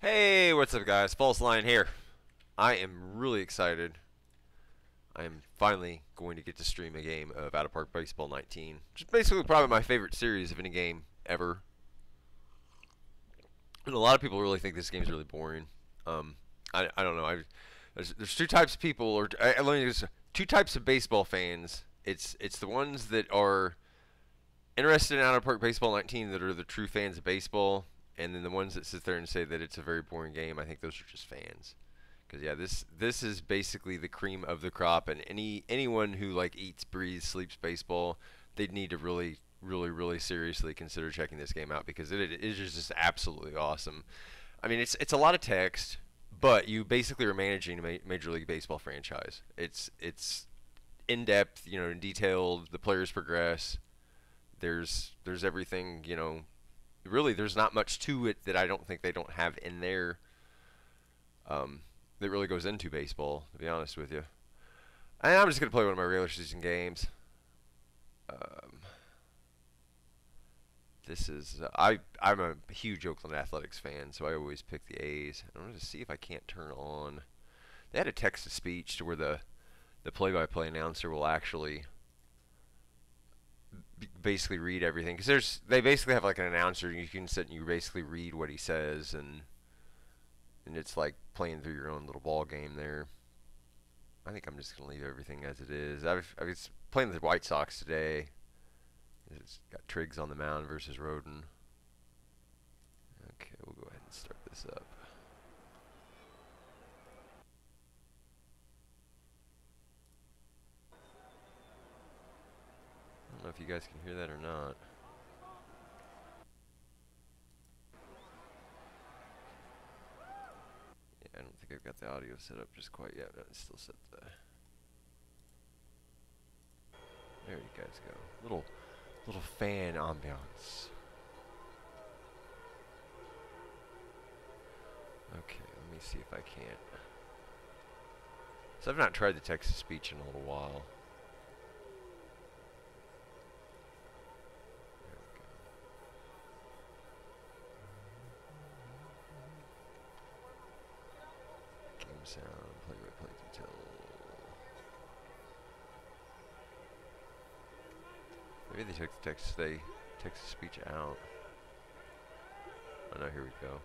Hey, what's up guys? FalseLion here. I am really excited. I am finally going to get to stream a game of Out of Park Baseball 19, which is basically probably my favorite series of any game ever. And a lot of people really think this game is really boring. I don't know. There's two types of people, or let me just two types of baseball fans. It's the ones that are interested in Out of Park Baseball 19 that are the true fans of baseball. And then the ones that sit there and say that it's a very boring game, I think those are just fans. Because yeah, this is basically the cream of the crop, and anyone who like eats, breathes, sleeps baseball, they'd need to really seriously consider checking this game out because it is just absolutely awesome. I mean, it's a lot of text, but you basically are managing a Major League Baseball franchise. It's in depth, detailed. The players progress. There's everything, really, there's not much to it that I don't think they don't have in there that really goes into baseball, to be honest with you. And I'm just going to play one of my regular season games. I'm a huge Oakland Athletics fan, so I always pick the A's. I'm going to see if I can't turn on. They had a text-to-speech to where the play-by-play announcer will actually basically read everything, because they basically have like an announcer. You can sit and you basically read what he says, and it's like playing through your own little ball game there. I think I'm just gonna leave everything as it is. I was playing the White Sox today. It's got Triggs on the mound versus Roden. Okay, we'll go ahead and start this up. I don't know if you guys can hear that or not. Yeah, I don't think I've got the audio set up just quite yet. It's still set to... There you guys go. Little fan ambiance. Okay, let me see if I can't. So I've not tried the text-to-speech in a little while. Sound, play-by-play detail. Maybe they took the text-to-speech out. Oh no, here we go.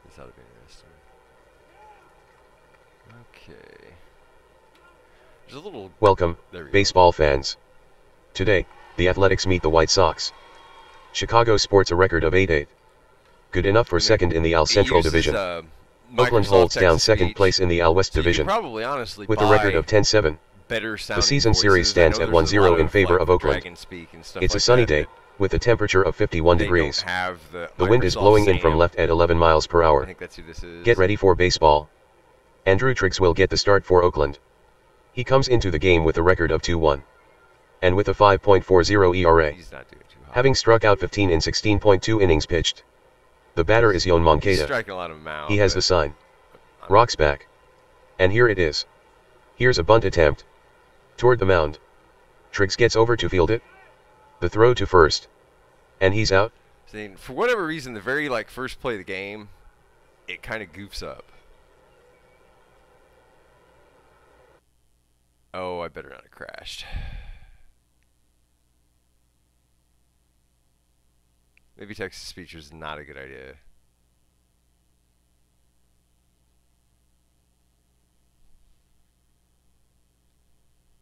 This ought to be interesting. Okay. There's a little... Welcome, baseball fans. Today, the Athletics meet the White Sox. Chicago sports a record of 8-8. Good enough for second in the AL Central Division. Oakland holds down second place in the AL West Division with a record of 10-7. The season series stands at 1-0 in favor of Oakland. It's a sunny day, with a temperature of 51 degrees. The wind is blowing in from left at 11 miles per hour. Get ready for baseball. Andrew Triggs will get the start for Oakland. He comes into the game with a record of 2-1. And with a 5.40 ERA. Having struck out 15 in 16.2 innings pitched. The batter is Yon Moncada. He has the sign. Rocks back. And here it is. Here's a bunt attempt. Toward the mound. Triggs gets over to field it. The throw to first. And he's out. For whatever reason, the very first play of the game, it kind of goofs up. Oh, I better not have crashed. Maybe text-to-speech is not a good idea.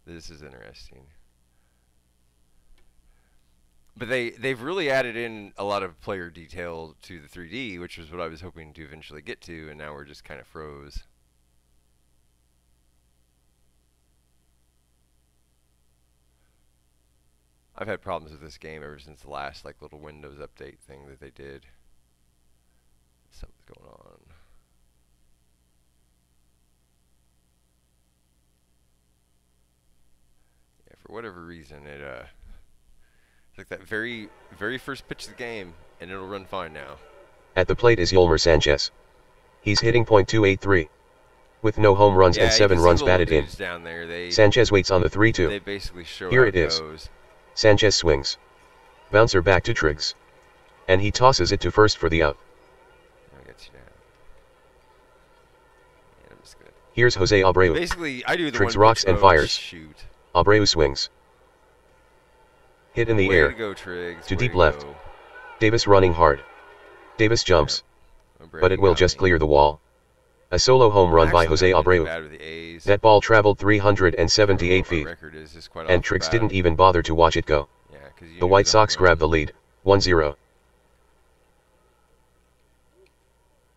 This is interesting. But they've really added in a lot of player detail to the 3D, which was what I was hoping to eventually get to, and now we're just kind of froze. I've had problems with this game ever since the last little Windows update thing that they did. Something's going on. Yeah, for whatever reason, it's like that very first pitch of the game, and it'll run fine now. At the plate is Yolmer Sanchez. He's hitting .283. With no home runs and 7 runs batted in. Sanchez waits on the 3-2. They basically show Here it is. Sanchez swings. Bouncer back to Triggs. And he tosses it to first for the out. I got you now. Yeah, I'm just good. Here's Jose Abreu. Basically, I do the Triggs one rocks and fires. Shoot. Abreu swings. Hit in the Way air. to go, Triggs. To Way deep to left. go. Davis running hard. Davis jumps. Yeah. But it will just clear the wall. A solo home run by Jose Abreu. That ball traveled 378 feet. And Triggs didn't even bother to watch it go. Yeah, the White Sox grab the lead, 1-0.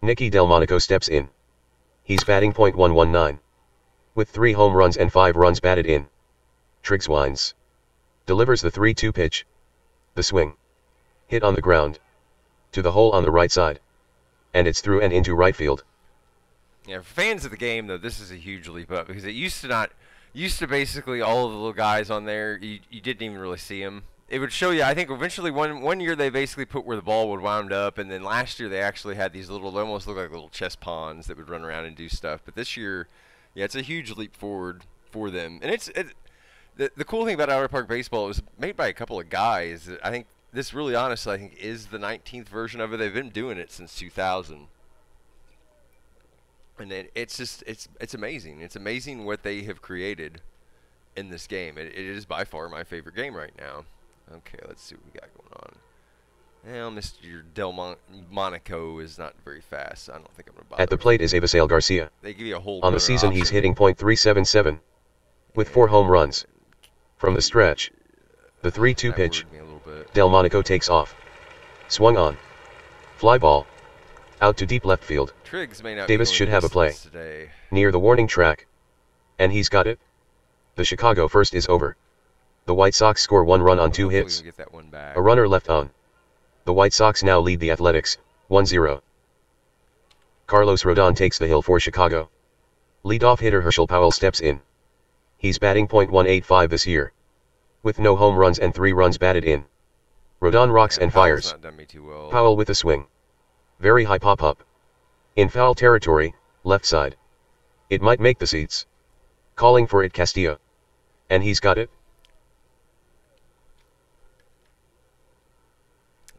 Nicky Delmonico steps in. He's batting .119. With 3 home runs and 5 runs batted in. Triggs winds. Delivers the 3-2 pitch. The swing. Hit on the ground. To the hole on the right side. And it's through and into right field. Yeah, for fans of the game, though, this is a huge leap up because it used to basically all of the little guys on there, you didn't even really see them. It would show you, I think eventually one year they basically put where the ball would wound up, and then last year they actually had these little, they almost look like little chess pawns that would run around and do stuff. But this year, yeah, it's a huge leap forward for them. And the cool thing about Outer Park Baseball, it was made by a couple of guys. I think this really, honestly, I think is the 19th version of it. They've been doing it since 2000. And it's just, it's amazing. It's amazing what they have created in this game. It is by far my favorite game right now. Okay, let's see what we got going on. Well, Mr. Delmonico is not very fast. So I don't think I'm going to bother. At the plate is Avisail Garcia. They give you a whole on the season option. He's hitting .377. With 4 home runs. From the stretch. The 3-2 pitch. Delmonico takes off. Swung on. Fly ball. Out to deep left field. Triggs may not Davis should have a play. Today. Near the warning track. And he's got it. The Chicago first is over. The White Sox score 1 run on 2 hits. Get that one back. A runner left on. The White Sox now lead the Athletics, 1-0. Carlos Rodon takes the hill for Chicago. Leadoff hitter Herschel Powell steps in. He's batting .185 this year. With no home runs and 3 runs batted in. Rodon rocks and fires. Not done me too well. Powell with a swing. Very high pop-up. In foul territory, left side. It might make the seats. Calling for it Castillo. And he's got it.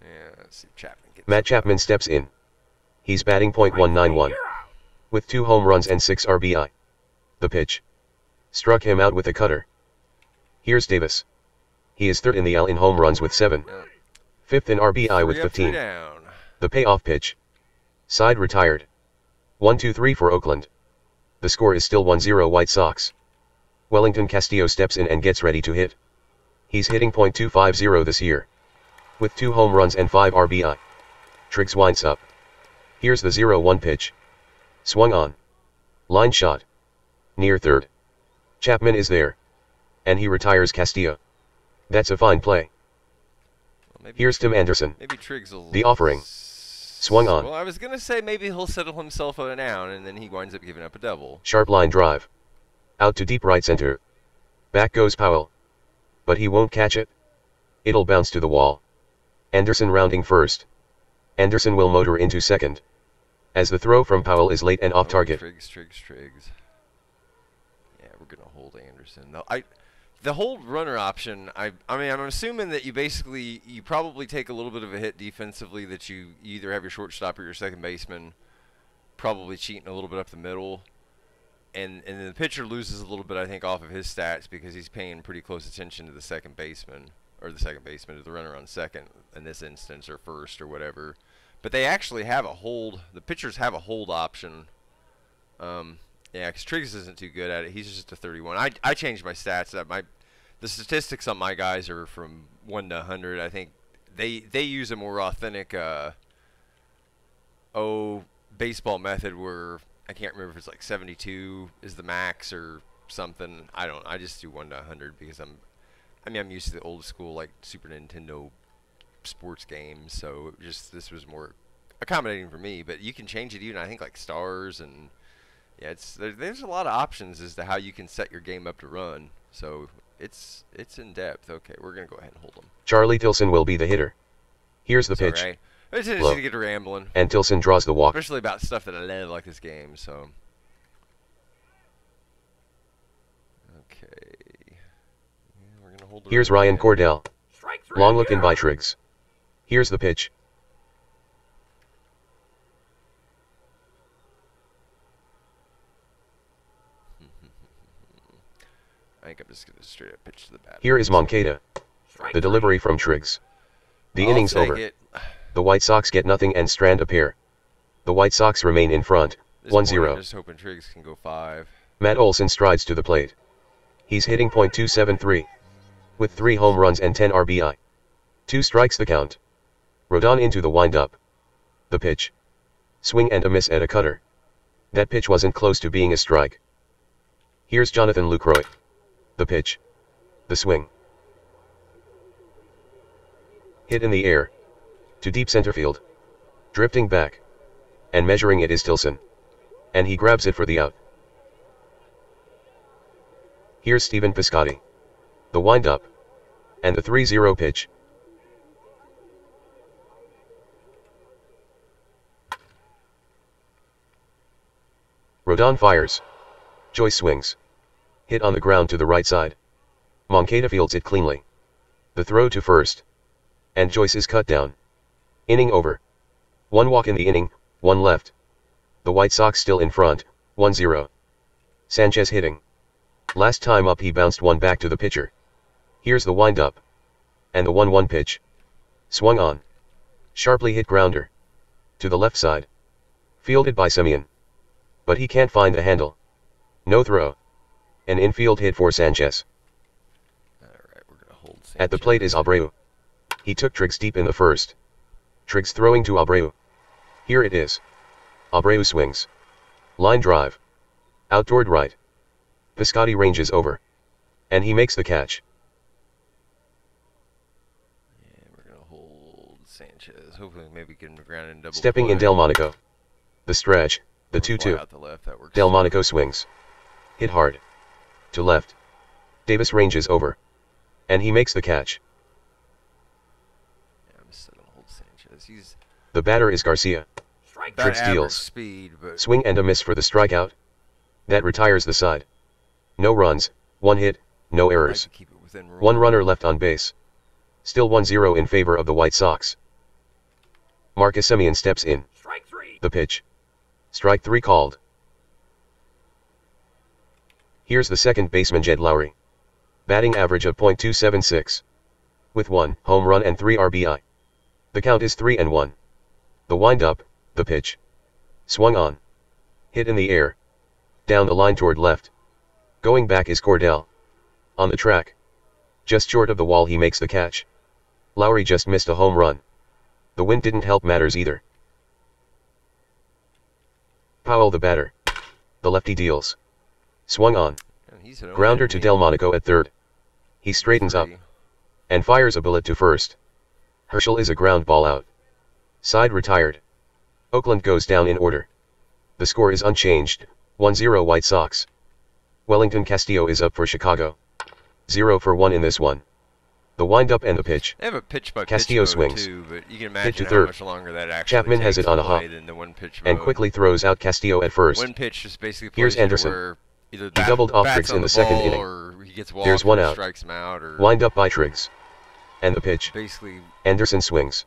Yeah, let's see if Chapman gets Matt Chapman steps in. He's batting .191. With 2 home runs and 6 RBI. The pitch. Struck him out with a cutter. Here's Davis. He is 3rd in the AL in home runs with 7. 5th in RBI with 15. The payoff pitch. Side retired. 1-2-3 for Oakland. The score is still 1-0 White Sox. Wellington Castillo steps in and gets ready to hit. He's hitting .250 this year. With 2 home runs and 5 RBI. Triggs winds up. Here's the 0-1 pitch. Swung on. Line shot. Near third. Chapman is there. And he retires Castillo. That's a fine play. Well, here's Tim Anderson. Maybe Triggs will the offering. Swung on. Well, I was going to say maybe he'll settle himself down and then he winds up giving up a double. Sharp line drive. Out to deep right center. Back goes Powell. But he won't catch it. It'll bounce to the wall. Anderson rounding first. Anderson will motor into second. As the throw from Powell is late and off target. Triggs. Yeah, we're going to hold Anderson. No, the hold runner option, I mean, I'm assuming that you probably take a little bit of a hit defensively, that you either have your shortstop or your second baseman probably cheating a little bit up the middle. And then the pitcher loses a little bit, I think, off of his stats because he's paying pretty close attention to the second baseman, or to the runner on second in this instance, or first, or whatever. But they actually have a hold. The pitchers have a hold option. Yeah, because Triggs isn't too good at it. He's just a 31. I changed my stats. The statistics on my guys are from 1 to 100. I think they use a more authentic baseball method where I can't remember if it's like 72 is the max or something. I just do 1 to 100 because I'm used to the old school like Super Nintendo sports games. So this was more accommodating for me. But you can change it even, I think, like stars, and yeah, there's a lot of options as to how you can set your game up to run. So it's in depth. Okay, we're gonna go ahead and hold them. Charlie Tilson will be the hitter. Here's the pitch. Right. It's easy to get rambling. And Tilson draws the walk. Especially about stuff that I love, like this game. So. Okay. Yeah, we're gonna hold it. Here's Ryan Cordell. Long looking by Triggs. Here's the pitch. I think I'm just gonna straight up pitch to the batter. Here is Moncada. The delivery from Triggs. The innings over. The White Sox get nothing and strand a pair. The White Sox remain in front, 1-0. I'm just hoping Triggs can go 5. Matt Olson strides to the plate. He's hitting .273. With 3 home runs and 10 RBI. 2 strikes the count. Rodon into the windup. The pitch. Swing and a miss at a cutter. That pitch wasn't close to being a strike. Here's Jonathan Lucroy. The pitch. The swing. Hit in the air. To deep center field. Drifting back. And measuring it is Tilson. And he grabs it for the out. Here's Stephen Piscotty. The windup. And the 3-0 pitch. Rodon fires. Joyce swings. Hit on the ground to the right side. Moncada fields it cleanly. The throw to first. And Joyce is cut down. Inning over. 1 walk in the inning, 1 left. The White Sox still in front, 1-0. Sanchez hitting. Last time up he bounced one back to the pitcher. Here's the windup. And the 1-1 pitch. Swung on. Sharply hit grounder. To the left side. Fielded by Semien. But he can't find the handle. No throw. An infield hit for Sanchez. Alright, we're gonna hold Sanchez. At the plate is Abreu. He took Triggs deep in the first. Triggs throwing to Abreu. Here it is. Abreu swings. Line drive. Out toward right. Piscotty ranges over. And he makes the catch. Yeah, we're gonna hold Sanchez. Hopefully maybe get him to ground in double Stepping play. in Delmonico. The stretch, the 2-2. Out the left, that works. Delmonico swings. Hit hard. To left. Davis ranges over. And he makes the catch. Yeah, I'm just gonna hold Sanchez. He's The batter is Garcia. Triggs average steals. speed, but Swing and a miss for the strikeout. That retires the side. No runs, 1 hit, no I like errors. to keep it within rule. 1 runner left on base. Still 1-0 in favor of the White Sox. Marcus Semien steps in. The pitch. Strike 3 called. Here's the second baseman Jed Lowry. Batting average of .276. With 1 home run and 3 RBI. The count is 3-1. The windup, the pitch. Swung on. Hit in the air. Down the line toward left. Going back is Cordell. On the track. Just short of the wall he makes the catch. Lowry just missed a home run. The wind didn't help matters either. Powell the batter. The lefty deals. Swung on. Grounder to Delmonico at third. He straightens up. And fires a bullet to first. Herschel is a ground ball out. Side retired. Oakland goes down in order. The score is unchanged, 1-0 White Sox. Wellington Castillo is up for Chicago. 0-for-1 in this one. The windup and the pitch. They have a pitch by Castillo pitch swings. too, but you can Hit to imagine how third. much longer that actually Chapman has takes it on to a hop. play than the one pitch And mode. quickly throws out Castillo at first. One pitch just basically plays Here's to Anderson. where either He bat, doubled off bats Triggs on in the second ball inning. Or he gets walked There's one or out. strikes him out, or Wind up by Triggs. And the pitch. basically Anderson swings.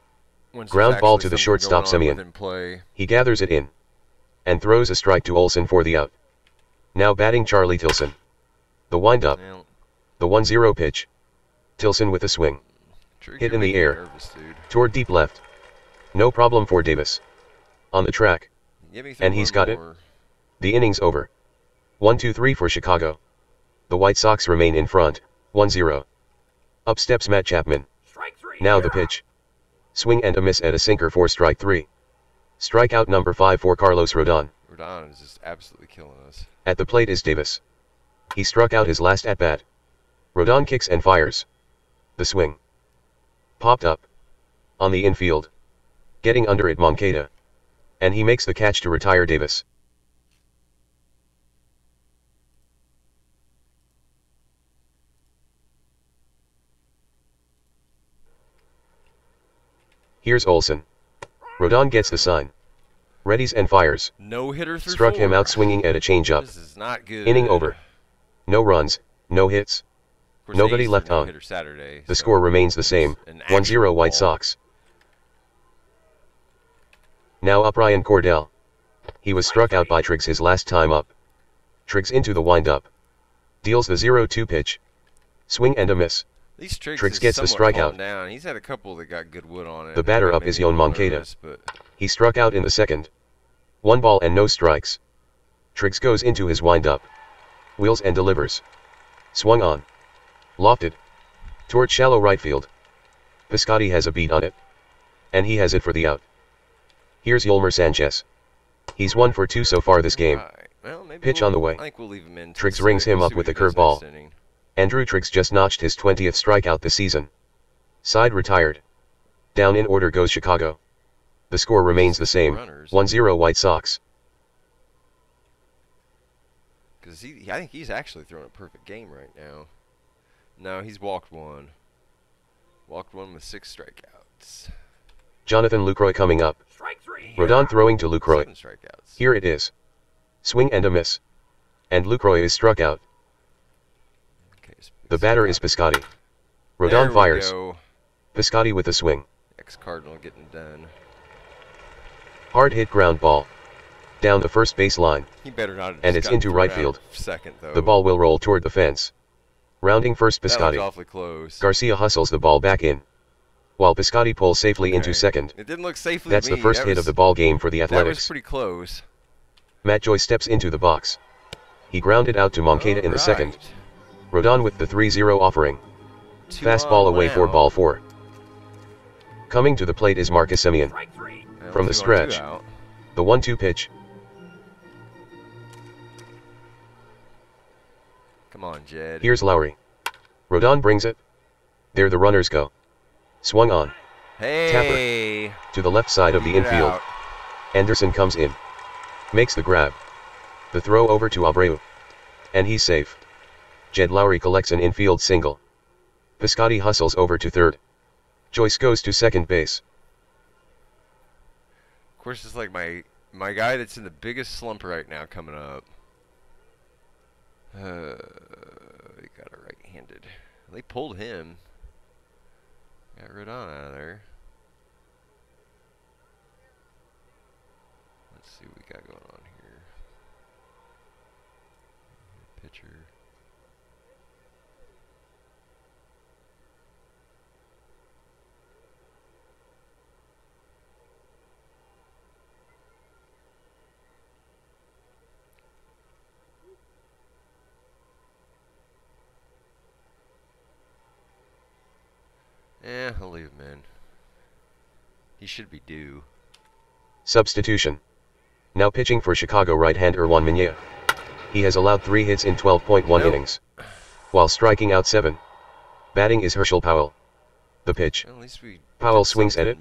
once Ground there's ball actually to the something shortstop going on Semien. within play. He gathers it in. And throws a strike to Olson for the out. Now batting Charlie Tilson. The windup. Well, The 1-0 pitch. Tilson with a swing. Triggs, Hit you're in the making me air. nervous, dude. Toward deep left. No problem for Davis. On the track. Get me And through he's one got it. more. The inning's over. 1-2-3 for Chicago. The White Sox remain in front, 1-0. Up steps Matt Chapman. Now the pitch. Swing and a miss at a sinker for strike 3. Strikeout number 5 for Carlos Rodon. Rodon is just absolutely killing us. At the plate is Davis. He struck out his last at-bat. Rodon kicks and fires. The swing. Popped up. On the infield. Getting under it Moncada. And he makes the catch to retire Davis. Here's Olson. Rodon gets the sign. Readies and fires. No hitter through Struck 4. him out swinging at a changeup. This is not good. Inning over. No runs, no hits. Of course, Nobody they used left the on. no-hitter Saturday, The so score remains the same, it's an 1-0 actual White ball. Sox. Now up Ryan Cordell. He was struck out by Triggs his last time up. Triggs into the windup. Deals the 0-2 pitch. Swing and a miss. These Triggs gets the strikeout. Down. He's had a couple that got good wood on it. The batter up is Yon Moncada. He struck out in the second. 1 ball and no strikes. Triggs goes into his windup. Wheels and delivers. Swung on. Lofted. Toward shallow right field. Piscotti has a beat on it. And he has it for the out. Here's Yolmer Sanchez. He's 1 for 2 so far this game. Well, Pitch on the way. I think we'll leave him in. Triggs rings him up with a curveball. Andrew Triggs just notched his 20th strikeout this season. Side retired. Down in order goes Chicago. The score remains the same, 1-0 White Sox. Because I think he's actually throwing a perfect game right now. No, he's walked 1. Walked 1 with 6 strikeouts. Jonathan Lucroy coming up. Rodon throwing to Lucroy. 7 strikeouts. Here it is. Swing and a miss. And Lucroy is struck out. Okay, the batter is Piscotti. Rodon fires. Piscotti with a swing. Ex-Cardinal getting done. Hard hit ground ball. Down the first base line. He better not have and it's into right field. Second, though. The ball will roll toward the fence. Rounding first Piscotti. That was awfully close. Garcia hustles the ball back in. While Piscotti pulls safely into second. It didn't look safely. That's the first hit of the ball game for the Athletics. That was pretty close. Matt Joy steps into the box. He grounded out to Moncada in the second. Rodon with the 3-0 offering. Fastball away for ball 4. Coming to the plate is Marcus Semien. From the stretch. The 1-2 pitch. Come on, Jed. Here's Lowry. Rodon brings it. There the runners go. Swung on. Hey! Tapper. To the left side of the infield. Out. Anderson comes in. Makes the grab. The throw over to Abreu. And he's safe. Jed Lowry collects an infield single. Piscotti hustles over to third. Joyce goes to second base. Of course, it's like my guy that's in the biggest slump right now coming up. He got a right-handed. They pulled him. Got Rodon out of there. Let's see what we got going on here. Pitcher. Yeah, I'll leave him in. He should be due. Substitution. Now pitching for Chicago right-hander Juan Minaya. He has allowed 3 hits in 12.1 innings. While striking out 7. Batting is Herschel Powell. The pitch. At least we Powell swings at it.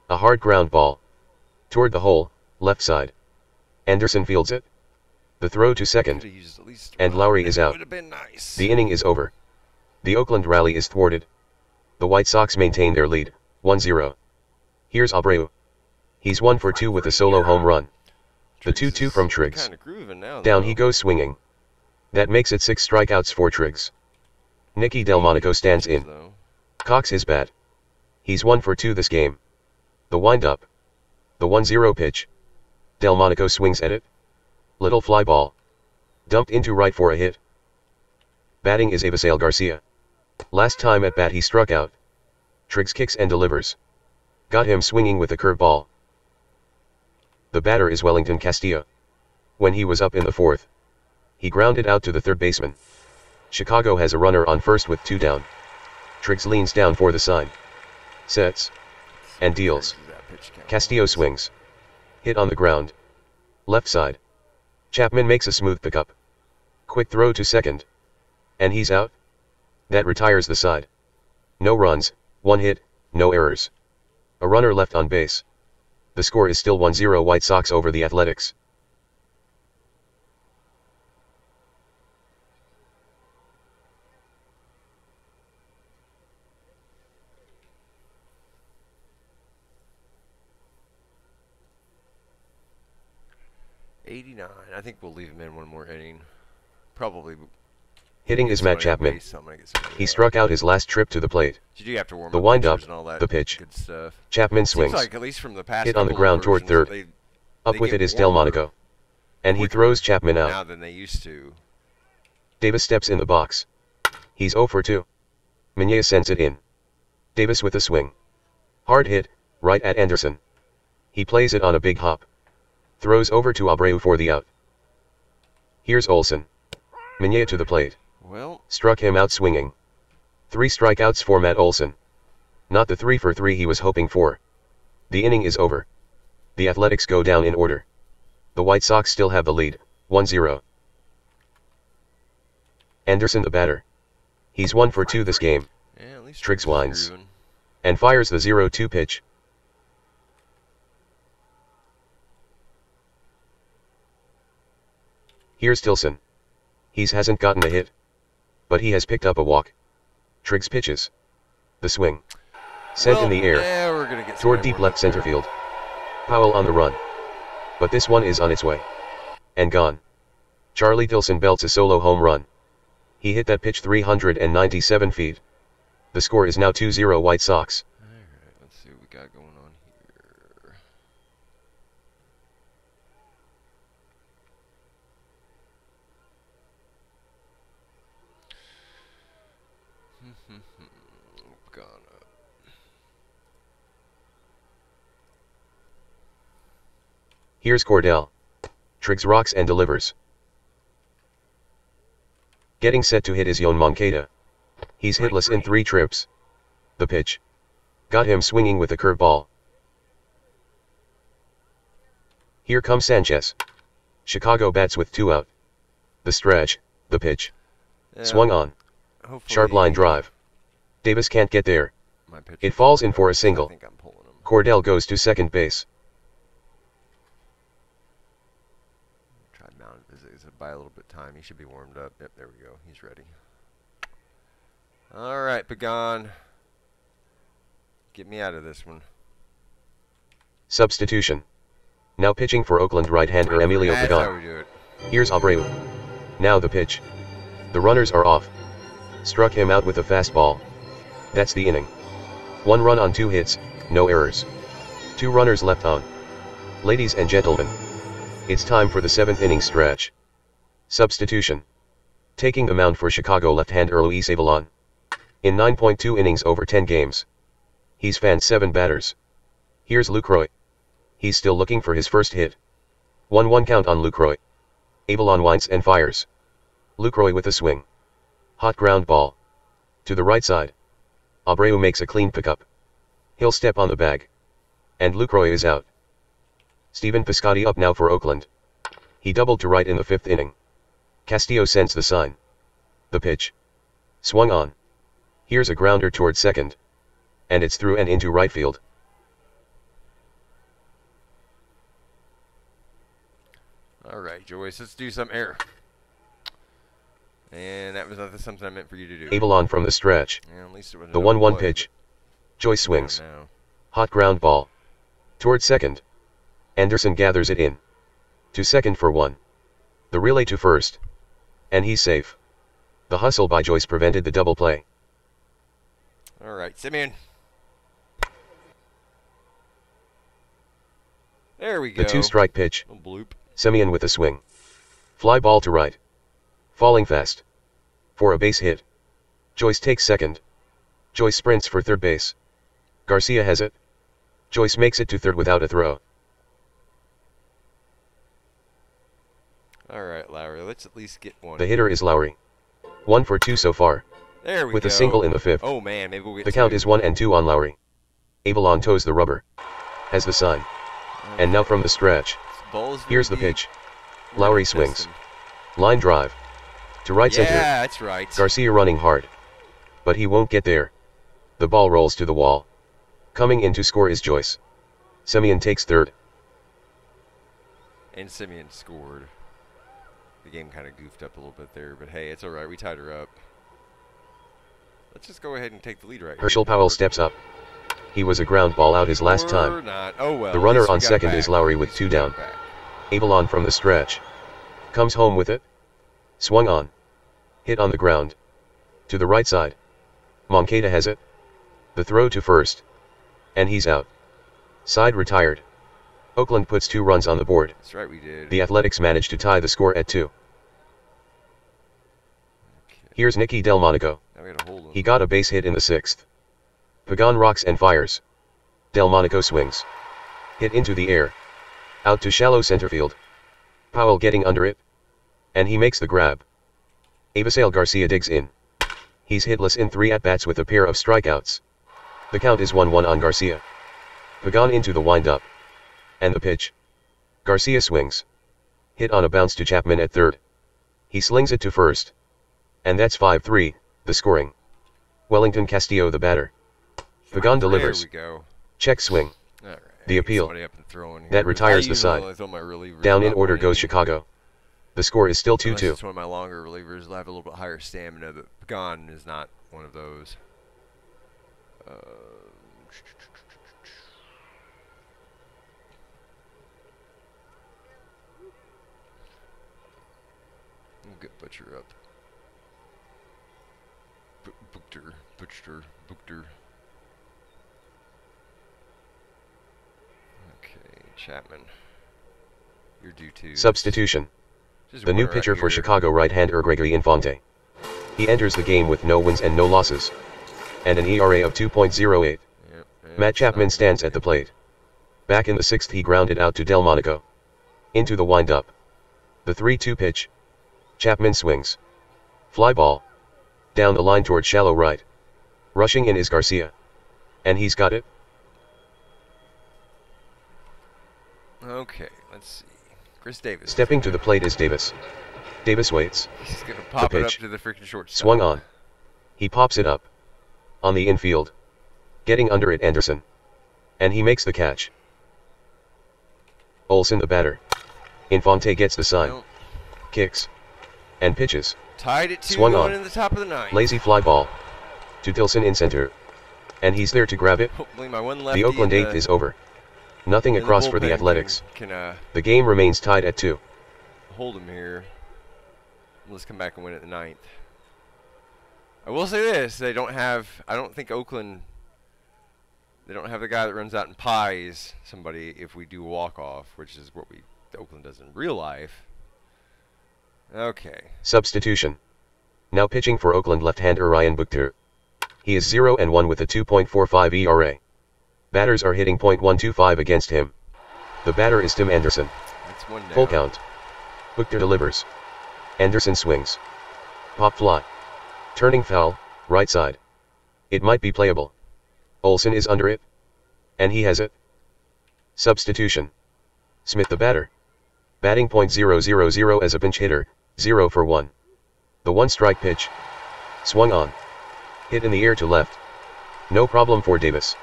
A hard ground ball. Toward the hole, left side. Anderson fields it. The throw to second. And Lowry is out. Nice. The inning is over. The Oakland rally is thwarted. The White Sox maintain their lead, 1-0. Here's Abreu. He's 1 for 2 with a solo home run. The 2-2 from Triggs. Down he goes swinging. That makes it 6 strikeouts for Triggs. Nicky Delmonico stands in. Cocks his bat. He's 1 for 2 this game. The windup. The 1-0 pitch. Delmonico swings at it. Little fly ball. Dumped into right for a hit. Batting is Avisail Garcia. Last time at bat he struck out. Triggs kicks and delivers. Got him swinging with a curveball. The batter is Wellington Castillo. When he was up in the 4th, he grounded out to the third baseman. Chicago has a runner on first with 2 down. Triggs leans down for the sign. Sets. And deals. Castillo swings. Hit on the ground. Left side. Chapman makes a smooth pickup. Quick throw to second. And he's out. That retires the side. No runs, 1 hit, no errors. A runner left on base. The score is still 1-0 White Sox over the Athletics. '89. I think we'll leave him in one more inning. Probably. Hitting is Matt Chapman. He struck out his last trip to the plate. The windup, the pitch. Chapman swings. Like, at least from the past hit on the ground toward third. Up with it is Delmonico. And he throws Chapman out. Now than they used to. Davis steps in the box. He's 0 for 2. Mejia sends it in. Davis with a swing. Hard hit, right at Anderson. He plays it on a big hop. Throws over to Abreu for the out. Here's Olsen. Mejia to the plate. Well, struck him out swinging. 3 strikeouts for Matt Olsen. Not the 3 for 3 he was hoping for. The inning is over. The Athletics go down in order. The White Sox still have the lead, 1-0. Anderson the batter. He's 1 for 2 this game. Yeah, at least Triggs winds. And fires the 0-2 pitch. Here's Tilson. He hasn't gotten a hit. But he has picked up a walk. Triggs pitches. The swing. Sent in the air. Yeah, we're gonna get toward deep left center field. Powell on the run. But this one is on its way. And gone. Charlie Tilson belts a solo home run. He hit that pitch 397 feet. The score is now 2-0 White Sox. Alright, let's see what we got going on here. Here's Cordell. Triggs rocks and delivers. Getting set to hit is Yon Moncada. He's hitless in 3 trips. The pitch. Got him swinging with a curveball. Here comes Sanchez. Chicago bats with 2 out. The stretch, the pitch. Yeah, Swung on. Sharp line drive. Davis can't get there. It falls in for a single. Cordell goes to second base. Try mount it. Buy a little bit of time. He should be warmed up. Yep, there we go. He's ready. All right, Pagan. Get me out of this one. Substitution. Now pitching for Oakland right-hander Emilio That's Pagan. how we do it. Here's Abreu. Now the pitch. The runners are off. Struck him out with a fastball. That's the inning. 1 run on 2 hits, no errors. 2 runners left on. Ladies and gentlemen, it's time for the 7th inning stretch. Substitution. Taking the mound for Chicago left-hander Luis Avilan. In 9.2 innings over 10 games. He's fanned 7 batters. Here's Lucroy. He's still looking for his first hit. 1-1 count on Lucroy. Avilan winds and fires. Lucroy with a swing. Hot ground ball. To the right side. Abreu makes a clean pickup. He'll step on the bag. And Lucroy is out. Stephen Piscotty up now for Oakland. He doubled to right in the 5th inning. Castillo sends the sign. The pitch. Swung on. Here's a grounder toward second. And it's through and into right field. Alright, Joyce, let's do some air. And that was not something I meant for you to do. Avilan from the stretch. Yeah, at least it wasn't the 1-1 pitch. Joyce swings. No. Hot ground ball. Toward second. Anderson gathers it in. To second for 1. The relay to first. And he's safe. The hustle by Joyce prevented the double play. Alright, Simeon. There we go. The 2-strike pitch. A bloop. Simeon with a swing. Fly ball to right. Falling fast. For a base hit. Joyce takes second. Joyce sprints for third base. Garcia has it. Joyce makes it to third without a throw. Alright, Lowry, let's at least get one. The hitter is Lowry. 1 for 2 so far. There we with go. a single in the 5th. Oh man, maybe we'll get The count 2. is 1-2 on Lowry. Avilan toes the rubber. Has the sign. And now from the stretch. Here's the pitch. Lowry swings. Line drive. To right center. Yeah, that's right. Garcia running hard. But he won't get there. The ball rolls to the wall. Coming in to score is Joyce. Simeon takes third. And Simeon scored. The game kind of goofed up a little bit there, but hey, it's alright. We tied her up. Let's just go ahead and take the lead right Herschel here. Powell steps up. He was a ground ball out his last time. Not. Oh, well, the runner on second is Lowry with 2 down. Avilan from the stretch. Comes home with it. Swung on. Hit on the ground. To the right side. Moncada has it. The throw to first. And he's out. Side retired. Oakland puts 2 runs on the board. That's right, we did. The Athletics managed to tie the score at 2. Here's Nicky Delmonico. Now we gotta hold him. He got a base hit in the 6th. Pagan rocks and fires. Delmonico swings. Hit into the air. Out to shallow center field. Powell getting under it. And he makes the grab. Avisail Garcia digs in. He's hitless in 3 at-bats with a pair of strikeouts. The count is 1-1 on Garcia. Pagan into the windup. And the pitch. Garcia swings. Hit on a bounce to Chapman at third. He slings it to first. And that's 5-3, the scoring. Wellington Castillo the batter. Pagan delivers. There we go. Check swing. All right. The appeal. That That retires the side. Down in order goes Chicago. The score is still 2-2. It's one of my longer relievers. I'll have a little bit higher stamina, but Pagan is not one of those. We'll get Butcher up. Butcher. Okay, Chapman. You're due to. Substitution. The new pitcher for Chicago, right-hander Gregory Infante. He enters the game with no wins and no losses. And an ERA of 2.08. Yep, Matt Chapman stands at the plate. Back in the 6th he grounded out to Delmonico. Into the windup. The 3-2 pitch. Chapman swings. Fly ball. Down the line toward shallow right. Rushing in is Garcia. And he's got it. Okay, let's see. Chris Davis. Stepping to the plate is Davis. Davis waits. He's gonna pop it up to the freaking shortstop. Swung on. He pops it up. On the infield. Getting under it Anderson. And he makes the catch. Olsen the batter. Infante gets the sign. Nope. Kicks. And pitches. Tied it to Swung on. in the top of the 9th. Lazy fly ball. To Tilson in center. And he's there to grab it. Hopefully my one lefty The Oakland 8th is over. Nothing across for the Athletics. Can the game remains tied at 2. Hold him here. Let's come back and win at the 9th. I will say this: I don't think Oakland. They don't have the guy that runs out and pies somebody if we do walk off, which is what Oakland does in real life. Okay. Substitution. Now pitching for Oakland left-hander Ryan Buchter. He is 0-1 with a 2.45 ERA. Batters are hitting .125 against him. The batter is Tim Anderson. That's one down. Full count. Buchter delivers. Anderson swings. Pop fly. Turning foul, right side. It might be playable. Olsen is under it. And he has it. Substitution. Smith the batter. Batting .000 as a pinch hitter, 0 for 1. The 1-strike pitch. Swung on. Hit in the air to left. No problem for Davis.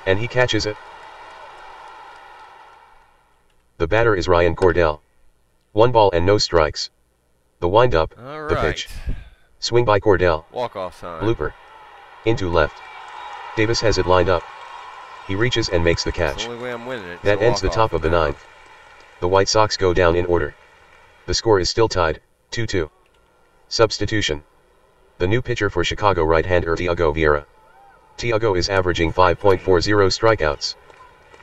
And he catches it. The batter is Ryan Cordell. 1 ball and no strikes. The windup, the pitch. Swing by Cordell. Walk-off sign. Blooper. Into left. Davis has it lined up. He reaches and makes the catch. That's the only way I'm winning it. That ends the top of the 9th. The White Sox go down in order. The score is still tied, 2-2. Substitution. The new pitcher for Chicago, right-hander Tiago Vieira. Tiago is averaging 5.40 strikeouts.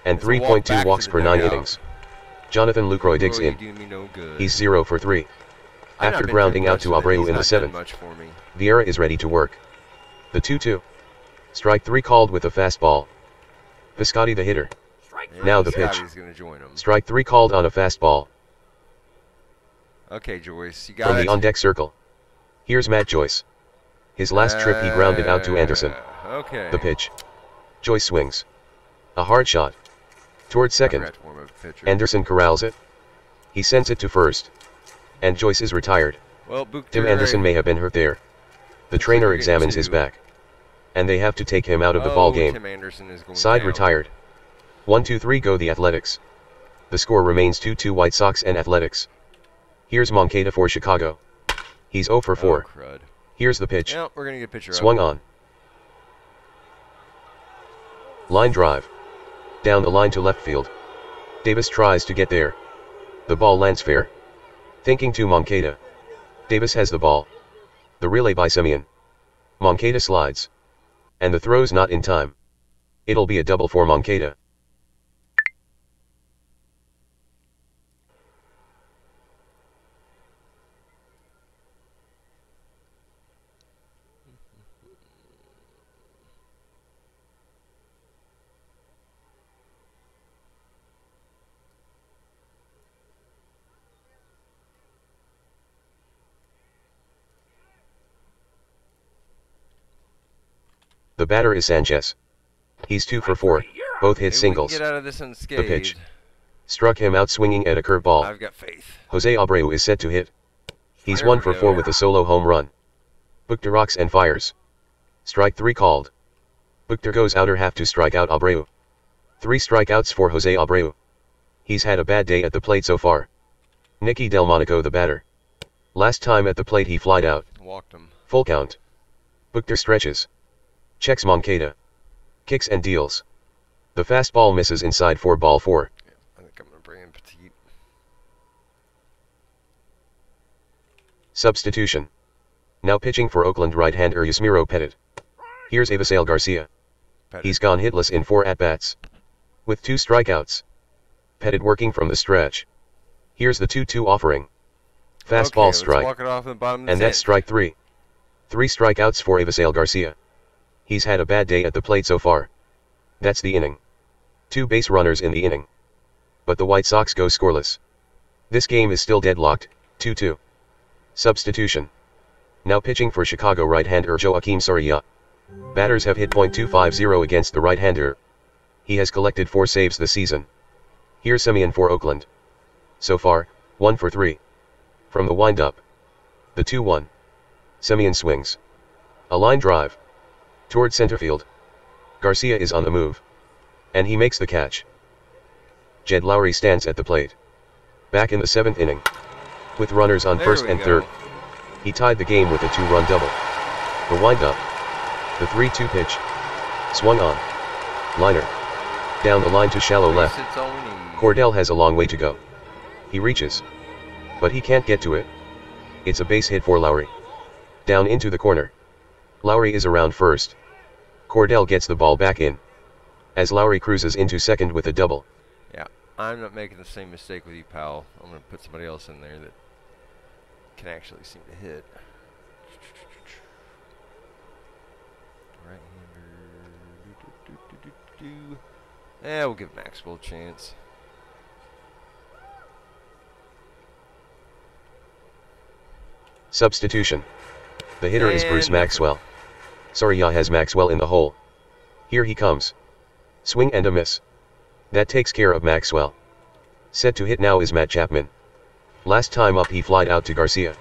And 3.2 walks per 9 innings. Jonathan Lucroy digs in. He's 0 for 3. After grounding out to Abreu in the 7th, Vieira is ready to work. The 2-2. Strike 3 called with a fastball. Piscotti the hitter. Now the pitch. Strike 3 called on a fastball. Okay, Joyce, you got From it. the on-deck circle. Here's Matt Joyce. His last trip he grounded out to Anderson. Okay. The pitch. Joyce swings. A hard shot. Towards second. Anderson corrals it. He sends it to first. And Joyce is retired. Well, Tim Anderson may have been hurt there. The trainer examines his back. And they have to take him out of the ball game. Tim Anderson is going Side down. retired. 1-2-3 go the Athletics. The score remains 2-2 White Sox and Athletics. Here's Moncada for Chicago. He's 0 for 4. Oh, crud. Here's the pitch. Well, we're going to get a pitcher Swung on. Line drive. Down the line to left field. Davis tries to get there. The ball lands fair. Thinking to Moncada. Davis has the ball. The relay by Semien. Moncada slides. And the throw's not in time. It'll be a double for Moncada. The batter is Sanchez. He's 2 for 4, both hit singles. Get out of this unscathed. The pitch struck him out swinging at a curveball. I've got faith. Jose Abreu is set to hit. He's 1 for 4 with a solo home run. Buchter rocks and fires. Strike 3 called. Buchter goes outer half to strike out Abreu. 3 strikeouts for Jose Abreu. He's had a bad day at the plate so far. Nicky Delmonico the batter. Last time at the plate he flied out. Walked him. Full count. Buchter stretches. Checks Moncada. Kicks and deals. The fastball misses inside for ball 4. Yeah, I think I'm going to bring in Petit. Substitution. Now pitching for Oakland right-hander Yusmeiro Petit. Here's Avisail Garcia. He's gone hitless in 4 at-bats. With 2 strikeouts. Petit working from the stretch. Here's the 2-2 offering. Fastball strike. Walk it off in the bottom of the and that's strike 3. 3 strikeouts for Avisail Garcia. He's had a bad day at the plate so far. That's the inning. 2 base runners in the inning. But the White Sox go scoreless. This game is still deadlocked, 2-2. Substitution. Now pitching for Chicago right-hander Joakim Soria. Batters have hit .250 against the right-hander. He has collected 4 saves this season. Here's Semien for Oakland. So far, 1 for 3. From the windup. The 2-1. Semien swings. A line drive. Toward center field. Garcia is on the move. And he makes the catch. Jed Lowry stands at the plate. Back in the 7th inning. With runners on first and third. He tied the game with a 2-run double. The windup. The 3-2 pitch. Swung on. Liner. Down the line to shallow left. Cordell has a long way to go. He reaches. But he can't get to it. It's a base hit for Lowry. Down into the corner. Lowry is around first. Cordell gets the ball back in. As Lowry cruises into second with a double. Yeah, I'm not making the same mistake with you, pal. I'm going to put somebody else in there that can actually seem to hit. Right-hander. Yeah, we'll give Maxwell a chance. Substitution. The hitter is Bruce Maxwell. Soria has Maxwell in the hole. Here he comes. Swing and a miss. That takes care of Maxwell. Set to hit now is Matt Chapman. Last time up he flied out to Garcia.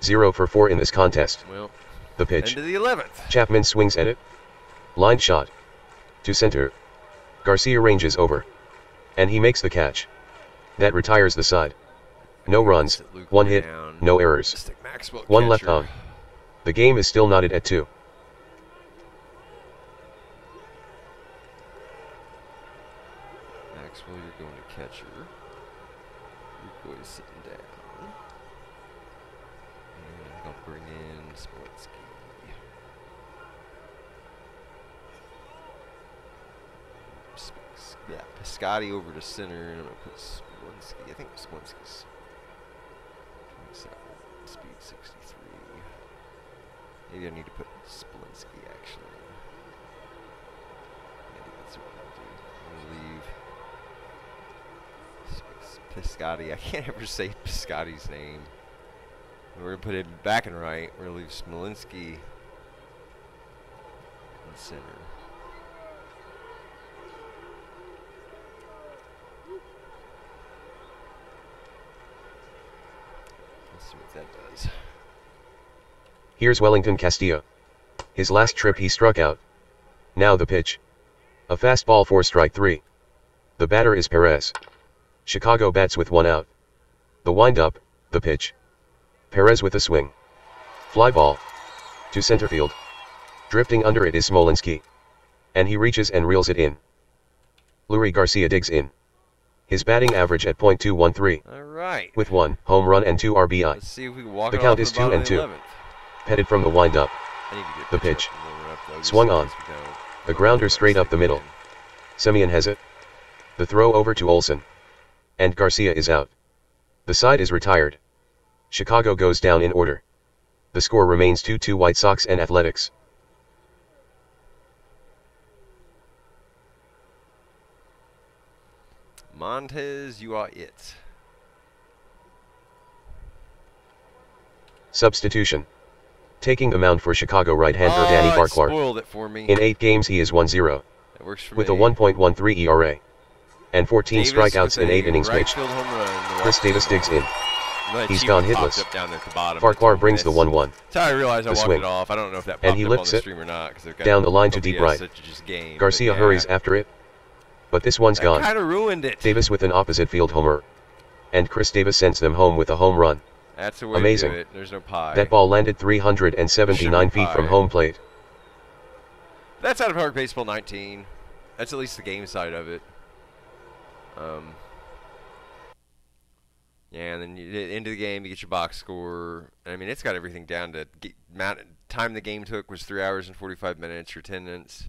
0 for 4 in this contest. Well, the pitch. Into the 11th. Chapman swings at it. Line shot. To center. Garcia ranges over. And he makes the catch. That retires the side. No runs, 1 hit, no errors. 1 left on. The game is still knotted at 2. Maxwell, you're going to catcher. Your boy's sitting down. And I'll bring in Spotsky. Yeah, Piscotti over to center, and I'm going to put Spolensky. I think Spolensky's 27, speed 63. Maybe I need to put Spolensky, actually. Maybe that's what I'll do. I'm going to leave Piscotti. I can't ever say Piscotty's name. We're going to put him back and right. We're going to leave Smolinski in center. See what that does. Here's Wellington Castillo. His last trip he struck out. Now the pitch. A fastball for strike 3. The batter is Perez. Chicago bats with 1 out. The windup, the pitch. Perez with a swing. Fly ball. To center field. Drifting under it is Smolinski. And he reaches and reels it in. Lurie Garcia digs in. His batting average at .213. All right. With 1 home run and 2 RBI. Let's see if we can walk the it count off is the 2-2. Petted from the windup. The pitch. Swung on. A grounder straight up the middle. Semien has it. The throw over to Olsen. And Garcia is out. The side is retired. Chicago goes down in order. The score remains 2-2 White Sox and Athletics. Montez, you are it. Substitution. Taking the mound for Chicago right-hander Danny It Farquhar. spoiled it for me. In 8 games he is 1-0. That works for with me. a 1.13 ERA. And 14 Davis strikeouts in 8 innings right pitched. field home run. Chris Davis digs in. He's gone hitless. Down there at the bottom. Farquhar brings the 1-1. That's how I realized I walked swing. it off. I don't know if that popped And he up on lifts the it stream or not. down the line to deep right. Garcia hurries after it. But this one's gone. Kind of ruined it. Davis with an opposite field homer. And Chris Davis sends them home with a home run. That's the way Amazing. to do it. There's no pie. That ball landed 379 feet from home plate. That's out of Park Baseball 19. That's at least the game side of it. Yeah, and then you into the game, you get your box score. I mean, it's got everything down to time the game took was 3 hours and 45 minutes. Your attendance.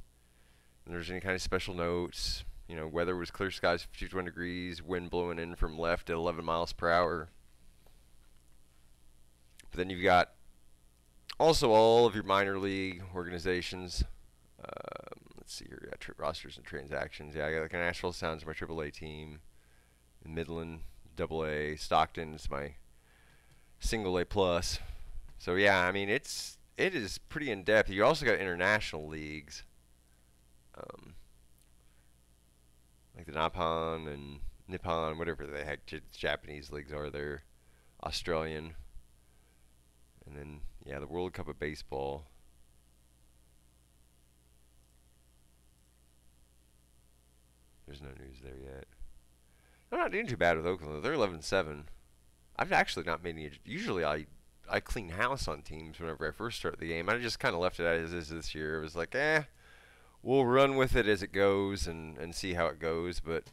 And there's any kind of special notes. You know, weather was clear skies, 51 degrees, wind blowing in from left at 11 miles per hour. But then you've got also all of your minor league organizations. Let's see here, we got rosters and transactions. Yeah, I got like Nashville Sounds, my AAA team. Midland, AA. Stockton's my single A plus. So yeah, I mean it is pretty in depth. You also got international leagues, like the Nippon, whatever the heck Japanese leagues are there, Australian, and then yeah, the World Cup of Baseball. There's no news there yet. I'm not doing too bad with Oakland. They're 11-7. I've actually not made any. Usually I clean house on teams whenever I first start the game. I just kind of left it as is this year. It was like, we'll run with it as it goes and see how it goes. But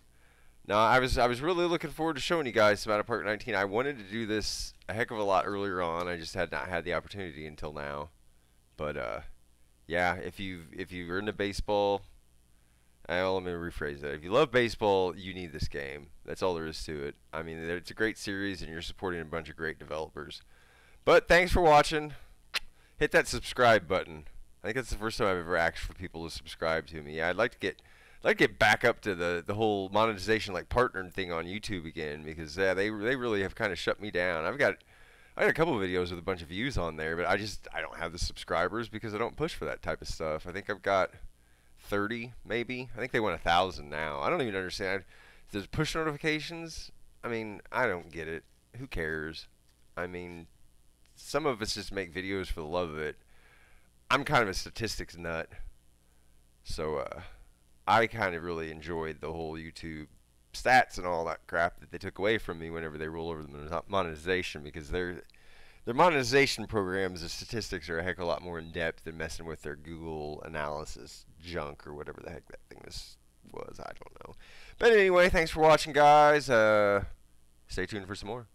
no, I was really looking forward to showing you guys about Park 19. I wanted to do this a heck of a lot earlier on. I just had not had the opportunity until now. But yeah, if you're into baseball. Let me rephrase that. If you love baseball, you need this game. That's all there is to it. I mean, it's a great series, and you're supporting a bunch of great developers. But thanks for watching. Hit that subscribe button. I think that's the first time I've ever asked for people to subscribe to me. Yeah, I'd like to get back up to the whole monetization like partner thing on YouTube again, because they really have kind of shut me down. I got a couple of videos with a bunch of views on there, but I don't have the subscribers because I don't push for that type of stuff. I think I've got 30 maybe. I think they want 1,000 now. I don't even understand. There's push notifications. I mean, I don't get it. Who cares? I mean, some of us just make videos for the love of it. I'm kind of a statistics nut, so I kind of really enjoyed the whole YouTube stats and all that crap that they took away from me whenever they roll over the monetization, because their monetization programs, the statistics are a heck of a lot more in depth than messing with their Google analysis junk or whatever the heck that thing was. I don't know. But anyway, thanks for watching, guys. Stay tuned for some more.